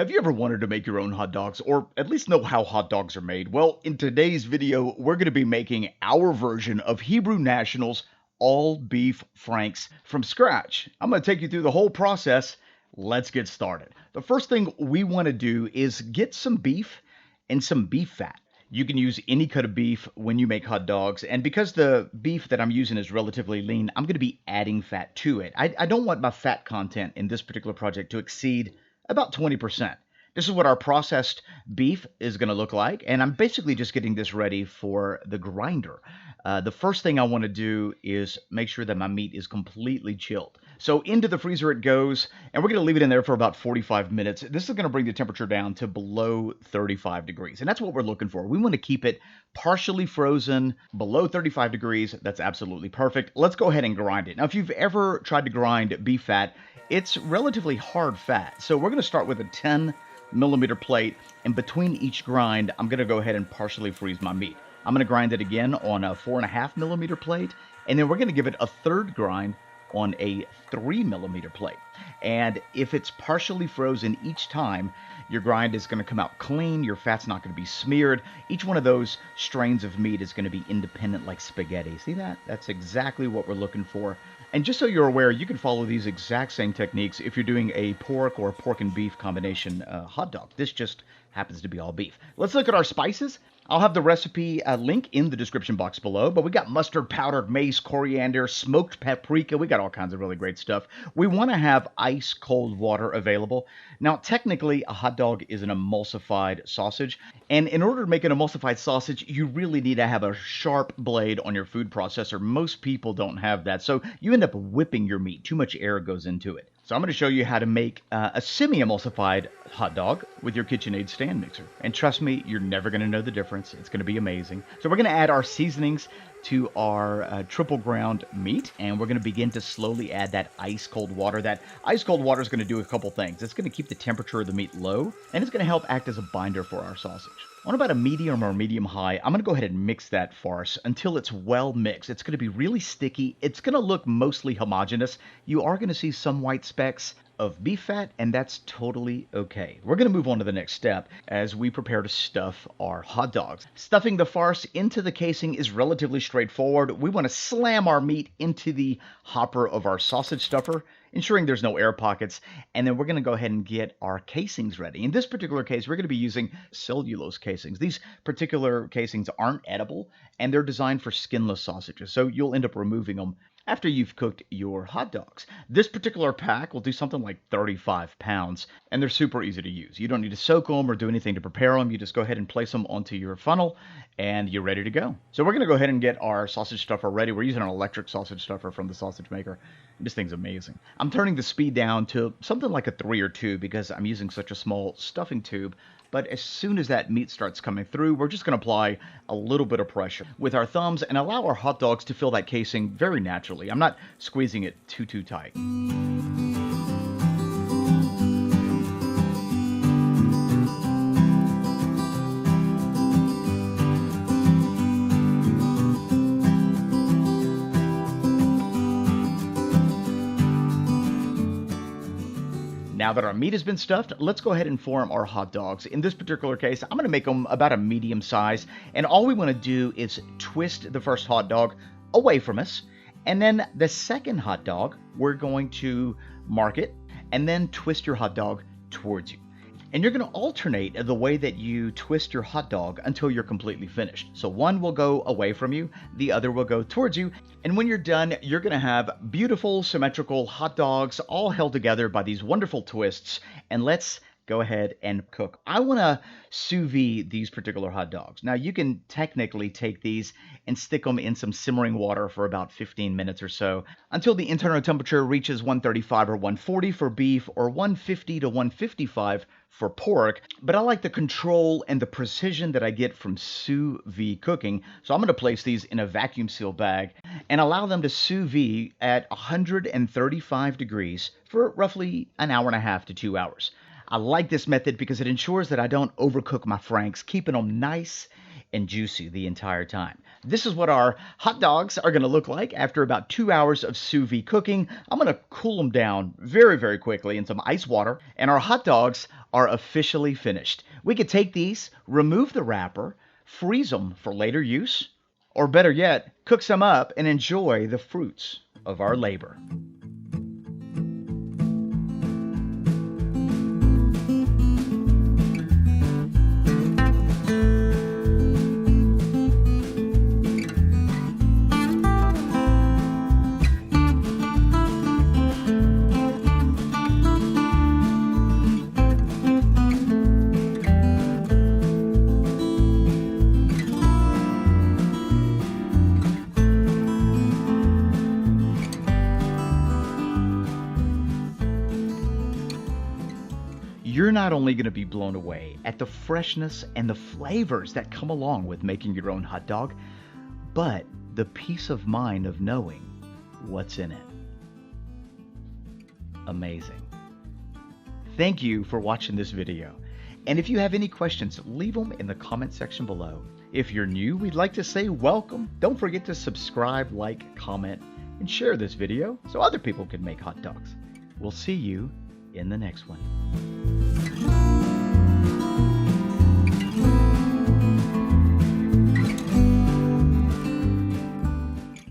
Have you ever wanted to make your own hot dogs, or at least know how hot dogs are made? Well, in today's video, we're going to be making our version of Hebrew National's all beef franks from scratch. I'm going to take you through the whole process. Let's get started. The first thing we want to do is get some beef and some beef fat. You can use any cut of beef when you make hot dogs, and because the beef that I'm using is relatively lean, I'm going to be adding fat to it. I don't want my fat content in this particular project to exceed about 20%. This is what our processed beef is going to look like, and I'm basically just getting this ready for the grinder. The first thing I want to do is make sure that my meat is completely chilled. So into the freezer it goes, and we're going to leave it in there for about 45 minutes. This is going to bring the temperature down to below 35 degrees, and that's what we're looking for. We want to keep it partially frozen below 35 degrees. That's absolutely perfect. Let's go ahead and grind it. Now, if you've ever tried to grind beef fat, it's relatively hard fat. So we're going to start with a 10mm plate, and between each grind, I'm going to go ahead and partially freeze my meat. I'm going to grind it again on a 4.5mm plate, and then we're going to give it a third grind on a 3mm plate. And if it's partially frozen each time, your grind is going to come out clean, your fat's not going to be smeared. Each one of those strains of meat is going to be independent like spaghetti. See that? That's exactly what we're looking for. And just so you're aware, you can follow these exact same techniques if you're doing a pork or pork and beef combination hot dog. This just happens to be all beef. Let's look at our spices. I'll have the recipe link in the description box below, but we got mustard, powdered mace, coriander, smoked paprika. We got all kinds of really great stuff. We want to have ice cold water available. Now, technically, a hot dog is an emulsified sausage, and in order to make an emulsified sausage, you really need to have a sharp blade on your food processor. Most people don't have that, so you end up whipping your meat. Too much air goes into it. So I'm going to show you how to make a semi-emulsified hot dog with your KitchenAid stand mixer. And trust me, you're never going to know the difference. It's going to be amazing. So we're going to add our seasonings to our triple ground meat, and we're going to begin to slowly add that ice cold water. That ice cold water is going to do a couple things. It's going to keep the temperature of the meat low, and it's going to help act as a binder for our sausage. On about a medium or medium high, I'm going to go ahead and mix that farce until it's well mixed. It's going to be really sticky. It's going to look mostly homogeneous. You are going to see some white specks of beef fat, and that's totally okay. We're going to move on to the next step as we prepare to stuff our hot dogs. Stuffing the farce into the casing is relatively straightforward. We want to slam our meat into the hopper of our sausage stuffer, ensuring there's no air pockets, and then we're going to go ahead and get our casings ready. In this particular case, we're going to be using cellulose casings. These particular casings aren't edible, and they're designed for skinless sausages, so you'll end up removing them after you've cooked your hot dogs. This particular pack will do something like 35 pounds, and they're super easy to use. You don't need to soak them or do anything to prepare them. You just go ahead and place them onto your funnel, and you're ready to go. So we're going to go ahead and get our sausage stuffer ready. We're using an electric sausage stuffer from the sausage maker. This thing's amazing. I'm turning the speed down to something like a 3 or 2 because I'm using such a small stuffing tube. But as soon as that meat starts coming through, we're just going to apply a little bit of pressure with our thumbs and allow our hot dogs to fill that casing very naturally. I'm not squeezing it too tight. Now that our meat has been stuffed, let's go ahead and form our hot dogs. In this particular case, I'm going to make them about a medium size, and all we want to do is twist the first hot dog away from us, and then the second hot dog, we're going to mark it, and then twist your hot dog towards you. And you're going to alternate the way that you twist your hot dog until you're completely finished. So one will go away from you, the other will go towards you, and when you're done, you're going to have beautiful, symmetrical hot dogs all held together by these wonderful twists. And let's go ahead and cook. I want to sous vide these particular hot dogs. Now, you can technically take these and stick them in some simmering water for about 15 minutes or so until the internal temperature reaches 135 or 140 for beef or 150 to 155 for pork. But I like the control and the precision that I get from sous vide cooking, so I'm going to place these in a vacuum seal bag and allow them to sous vide at 135 degrees for roughly an hour and a half to 2 hours. I like this method because it ensures that I don't overcook my franks, keeping them nice and juicy the entire time. This is what our hot dogs are going to look like after about 2 hours of sous vide cooking. I'm going to cool them down very, very quickly in some ice water, and our hot dogs are officially finished. We could take these, remove the wrapper, freeze them for later use, or better yet, cook some up and enjoy the fruits of our labor. You're not only going to be blown away at the freshness and the flavors that come along with making your own hot dog, but the peace of mind of knowing what's in it. Amazing. Thank you for watching this video. And if you have any questions, leave them in the comment section below. If you're new, we'd like to say welcome. Don't forget to subscribe, like, comment, and share this video so other people can make hot dogs. We'll see you in the next one.